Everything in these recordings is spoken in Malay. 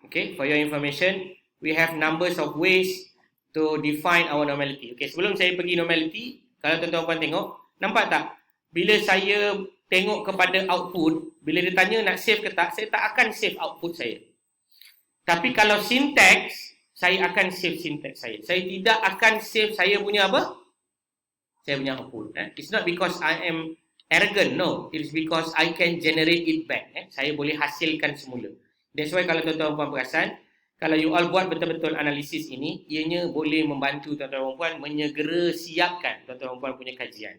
Okay, for your information, we have numbers of ways to define our normality. Okay, sebelum saya pergi normality, kalau tuan-tuan tengok, nampak tak? Bila saya tengok kepada output, bila dia tanya nak save ke tak, saya tak akan save output saya. Tapi kalau syntax, saya akan save syntax saya. Saya tidak akan save saya punya apa? Saya punya output. It's not because I am arrogant, no. It's because I can generate it back. Saya boleh hasilkan semula. That's why kalau tuan-tuan puan perasan, kalau you all buat betul-betul analisis ini, ianya boleh membantu tuan-tuan puan menyegera siapkan tuan-tuan puan punya kajian.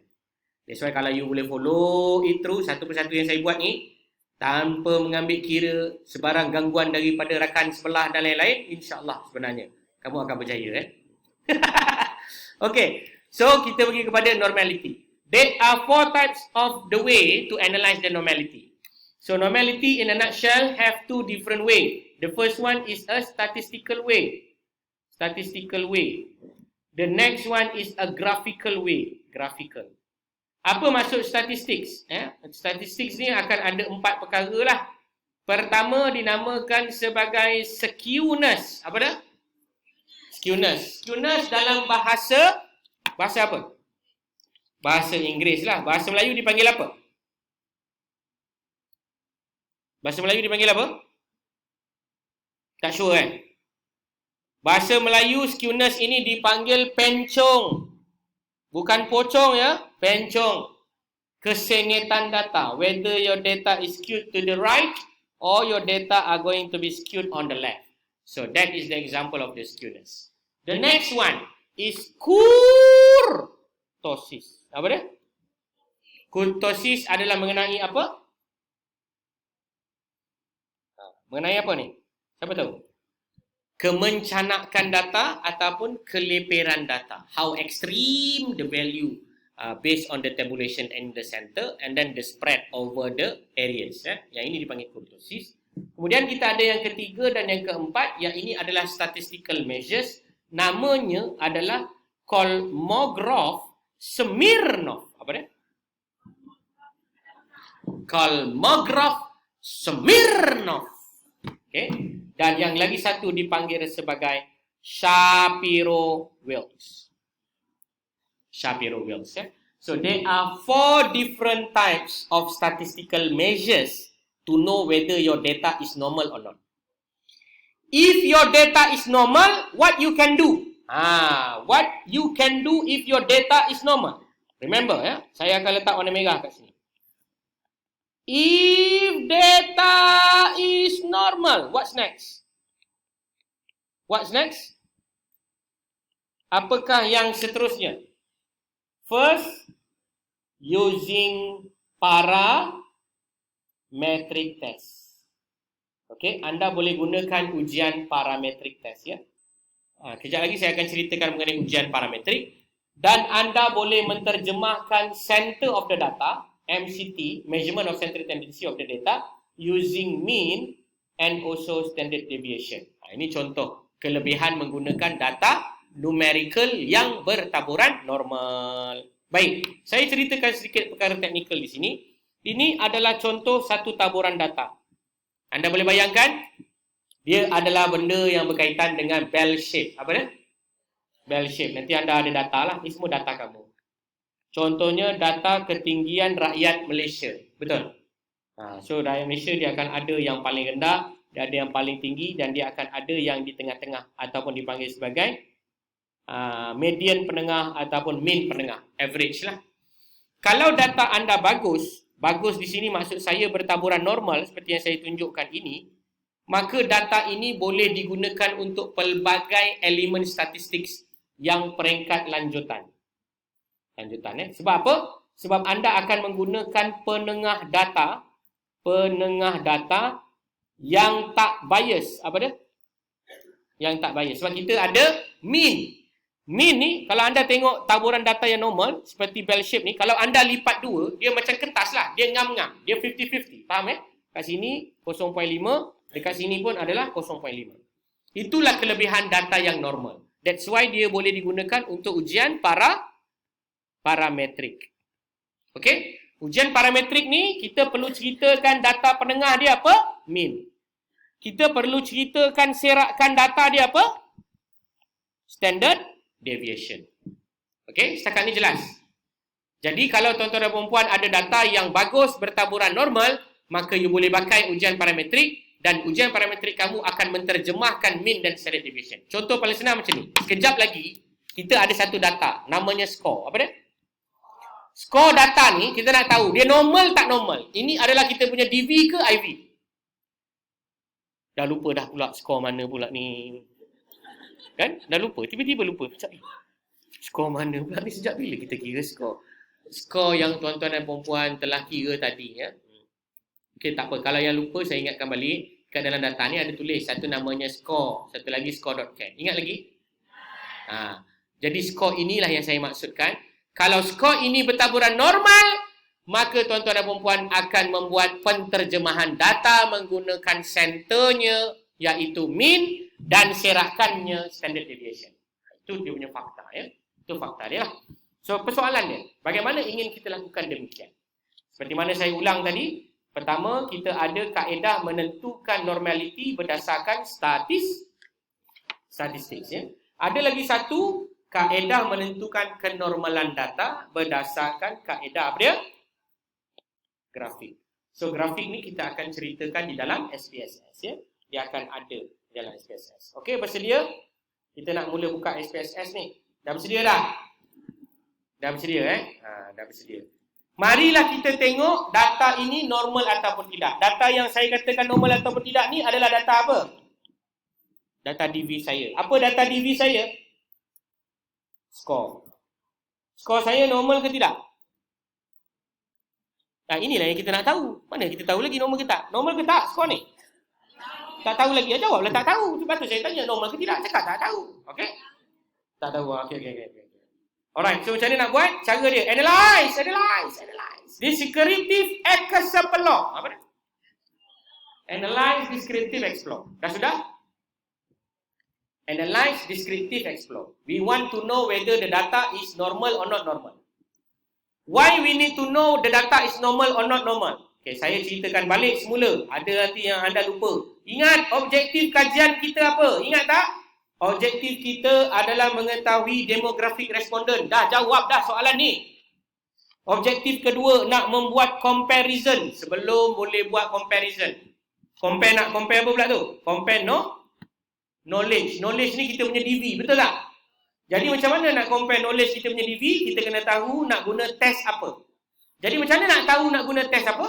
That's why kalau you boleh follow it through satu persatu yang saya buat ni, tanpa mengambil kira sebarang gangguan daripada rakan sebelah dan lain-lain, insya-Allah sebenarnya kamu akan berjaya. Okay, so kita pergi kepada normality. There are 4 types of the way to analyze the normality. So normality in a nutshell have 2 different ways. The first one is a statistical way. Statistical way. The next one is a graphical way. Graphical. Apa maksud statistics? Statistics ni akan ada 4 perkara lah. Pertama dinamakan sebagai skewness. Apa dah? Skewness. Skewness dalam bahasa apa? Bahasa Inggeris lah. Bahasa Melayu dipanggil apa? Bahasa Melayu dipanggil apa? Tak sure kan? Bahasa Melayu skewness ini dipanggil pencong. Bukan pocong ya, pencong. Kesengetan data. Whether your data is skewed to the right or your data are going to be skewed on the left. So that is the example of the skewness. The next one is kurtosis. Apa dia? Kurtosis adalah mengenai apa? Mengenai apa ni? Siapa tahu? Kemencanakan data ataupun keleperan data. How extreme the value based on the tabulation in the center and then the spread over the areas. Yang ini dipanggil kurtosis. Kemudian kita ada yang ketiga dan yang keempat. Yang ini adalah statistical measures. Namanya adalah Kolmogorov-Smirnov. Apa dia? Kolmogorov-Smirnov. Okay. Dan yang lagi satu dipanggil sebagai Shapiro-Wilks. Shapiro-Wilks. So there are 4 different types of statistical measures to know whether your data is normal or not. If your data is normal, what you can do? What you can do if your data is normal? Remember, saya akan letak warna merah kat sini. If data is normal, what's next? What's next? Apakah yang seterusnya? First, using parametric test. Okay, anda boleh gunakan ujian parametric test ya. Kejap lagi saya akan ceritakan mengenai ujian parametrik. Dan anda boleh menterjemahkan center of the data, MCT, measurement of central tendency of the data, using mean and also standard deviation. Ini contoh kelebihan menggunakan data numerical yang bertaburan normal. Baik, saya ceritakan sedikit perkara teknikal di sini. Ini adalah contoh satu taburan data. Anda boleh bayangkan, dia adalah benda yang berkaitan dengan bell shape. Apa dia? Bell shape. Nanti anda ada data lah. Ini semua data kamu. Contohnya data ketinggian rakyat Malaysia. Betul? So rakyat Malaysia dia akan ada yang paling rendah, dia ada yang paling tinggi dan dia akan ada yang di tengah-tengah ataupun dipanggil sebagai median penengah ataupun mean penengah. Average lah. Kalau data anda bagus di sini maksud saya bertaburan normal seperti yang saya tunjukkan ini, maka data ini boleh digunakan untuk pelbagai elemen statistik yang peringkat lanjutan. Sebab apa? Sebab anda akan menggunakan penengah data yang tak bias. Apa dia? Yang tak bias. Sebab kita ada mean. Mean ni, kalau anda tengok taburan data yang normal, seperti bell shape ni, kalau anda lipat dua, dia macam kertas lah. Dia ngam-ngam. Dia 50-50. Faham Kat sini 0.5, dekat sini pun adalah 0.5. Itulah kelebihan data yang normal. That's why dia boleh digunakan untuk ujian parametrik. Okey? Ujian parametrik ni kita perlu ceritakan data penengah dia apa? Mean. kita perlu ceritakan serakan data dia apa? Standard deviation. Okey, setakat ni jelas. Jadi kalau tuan-tuan dan puan-puan ada data yang bagus bertaburan normal, maka you boleh pakai ujian parametrik dan ujian parametrik kamu akan menterjemahkan mean dan standard deviation. Contoh paling senang macam ni. Sekejap lagi kita ada satu data namanya skor. Apa dia? Skor data ni kita nak tahu dia normal tak normal. Ini adalah kita punya DV ke IV. Dah lupa dah pula skor mana pula ni. Kan? Dah lupa. Tiba-tiba lupa. Skor mana pula ni, sejak bila kita kira skor? Skor yang tuan-tuan dan puan-puan telah kira tadi. Ya? Okey, tak apa. Kalau yang lupa, saya ingatkan balik. Kat dalam data ni ada tulis. Satu namanya skor. Satu lagi score.can. Ingat lagi? Jadi skor inilah yang saya maksudkan. Kalau skor ini bertaburan normal, maka tuan-tuan dan puan-puan akan membuat penterjemahan data menggunakan centernya, iaitu mean, dan serakannya standard deviation. Itu dia punya fakta. Ya? Itu fakta dia lah. So, persoalan dia, bagaimana ingin kita lakukan demikian? Seperti mana saya ulang tadi, pertama, kita ada kaedah menentukan normaliti berdasarkan statistik. Ya? Ada lagi satu, kaedah menentukan kenormalan data berdasarkan kaedah apa dia? Grafik. So, grafik ni kita akan ceritakan di dalam SPSS. Ya? Dia akan ada di dalam SPSS. Okey, bersedia? Kita nak mula buka SPSS ni. Dah bersedia dah? Dah bersedia dah bersedia. Marilah kita tengok data ini normal ataupun tidak. Data yang saya katakan normal ataupun tidak ni adalah data apa? Data DV saya. Apa data DV saya? Skor. Skor saya normal ke tidak? Nah, inilah yang kita nak tahu. Mana kita tahu lagi normal ke tak? Normal ke tak skor ni? Tak tahu lagi. Jawablah tak tahu. Sebab tu saya tanya normal ke tidak. Cakap tak tahu. Okey? Tak tahu. Okey. Alright, so macam mana nak buat? Cara dia, analyze. Descriptive explore. Apa dia? Analyze, descriptive, explore. Dah sudah? Analyze, descriptive, explore. We want to know whether the data is normal or not normal. Why we need to know the data is normal or not normal? Okay, saya ceritakan balik semula. Ada nanti yang anda lupa. Ingat objektif kajian kita apa? Ingat tak? Objektif kita adalah mengetahui demografik responden. Dah jawab dah soalan ni. Objektif kedua, nak membuat comparison. Sebelum boleh buat comparison. Nak compare apa pula tu? Compare knowledge. Knowledge ni kita punya DV, betul tak? Jadi macam mana nak compare knowledge kita punya DV? Kita kena tahu nak guna test apa. Jadi macam mana nak tahu nak guna test apa?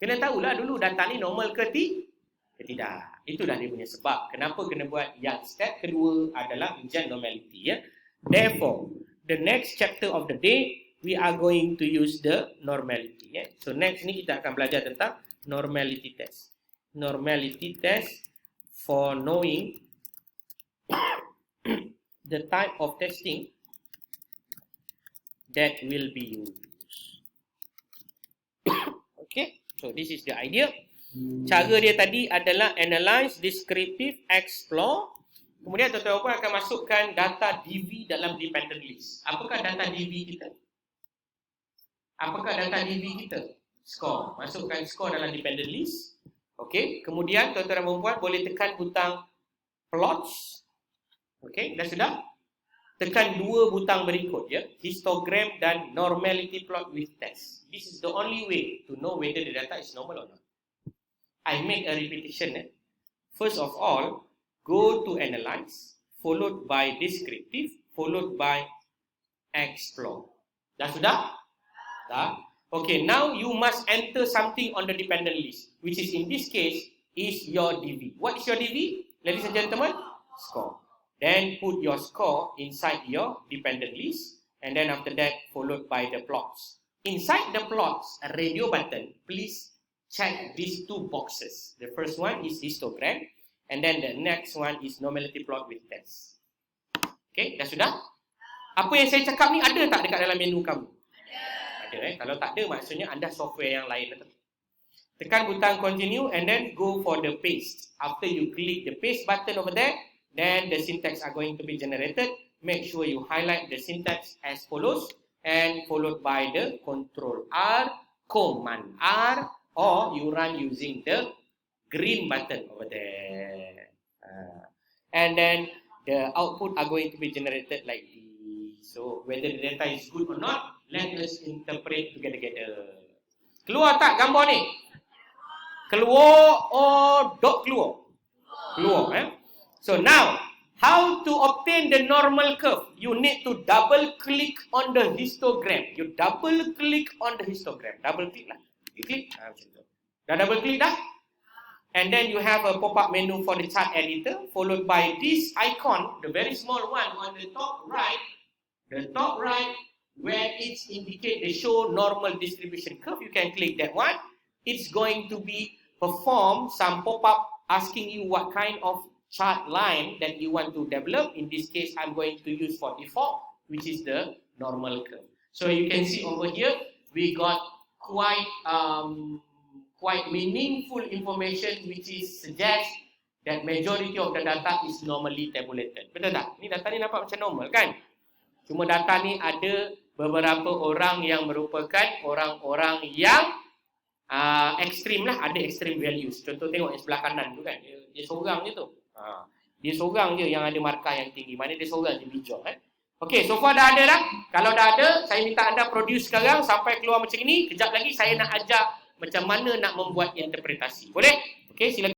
Kena tahulah dulu data ni normal ke tidak. Itulah dia punya sebab. Kenapa kena buat yang step kedua adalah ujian normality. Ya? Therefore, the next chapter of the day, we are going to use the normality. Ya? So next ni kita akan belajar tentang normality test. Normality test for knowing the type of testing that will be used. Okay, so this is the idea. Cara dia tadi adalah analyze, descriptive, explore. Kemudian tuan-tuan akan masukkan data DV dalam dependent list. Apakah data DV kita? Score. Masukkan score dalam dependent list. Okey, kemudian tuan-tuan dan puan-puan boleh tekan butang plots. Okey, dah sudah? Tekan dua butang berikut ya, histogram dan normality plot with test. This is the only way to know whether the data is normal or not. I make a repetition. First of all, go to analyze, followed by descriptive, followed by explore. Dah sudah? Dah. Okay, now you must enter something on the dependent list, which is in this case is your DV. What is your DV? Ladies and gentlemen, score. Then put your score inside your dependent list, and then after that followed by the plots. Inside the plots, a radio button, please check these two boxes. The first one is histogram, and then the next one is normality plot with test. Okay, dah sudah? Apa yang saya cakap ni ada tak dekat dalam menu kamu? Ada. Kalau tak ada, maksudnya anda software yang lain. Tekan butang continue and then go for the paste. After you click the paste button over there, then the syntax are going to be generated. Make sure you highlight the syntax as follows and followed by the Control R, Command R, or you run using the green button over there. And then the output are going to be generated like this. So whether the data is good or not, let us interpret together. Keluar tak gambar ni? Keluar or dot keluar? Keluar. So now, how to obtain the normal curve? You need to double click on the histogram. You double click on the histogram. Double click lah. You click. Macam tu. Dah double click dah? And then you have a pop-up menu for the chart editor, followed by this icon, the very small one on the top right. The top right, where it's indicate the show normal distribution curve. You can click that one. It's going to be perform some pop-up asking you what kind of chart line that you want to develop. In this case, I'm going to use 44, which is the normal curve. So you can see over here, we got quite meaningful information which is suggests that majority of the data is normally tabulated. Betul tak? Ni data ni nampak macam normal kan? Cuma data ni ada beberapa orang yang merupakan orang-orang yang ekstrim lah, ada extreme values. Contoh tengok yang sebelah kanan tu kan, dia seorang je tu. Dia seorang je yang ada markah yang tinggi. Mana dia seorang je bijak Okey, so far dah ada dah. Kalau dah ada, saya minta anda produce sekarang sampai keluar macam ini. Kejap lagi saya nak ajar macam mana nak membuat interpretasi. Boleh? Okey, silakan.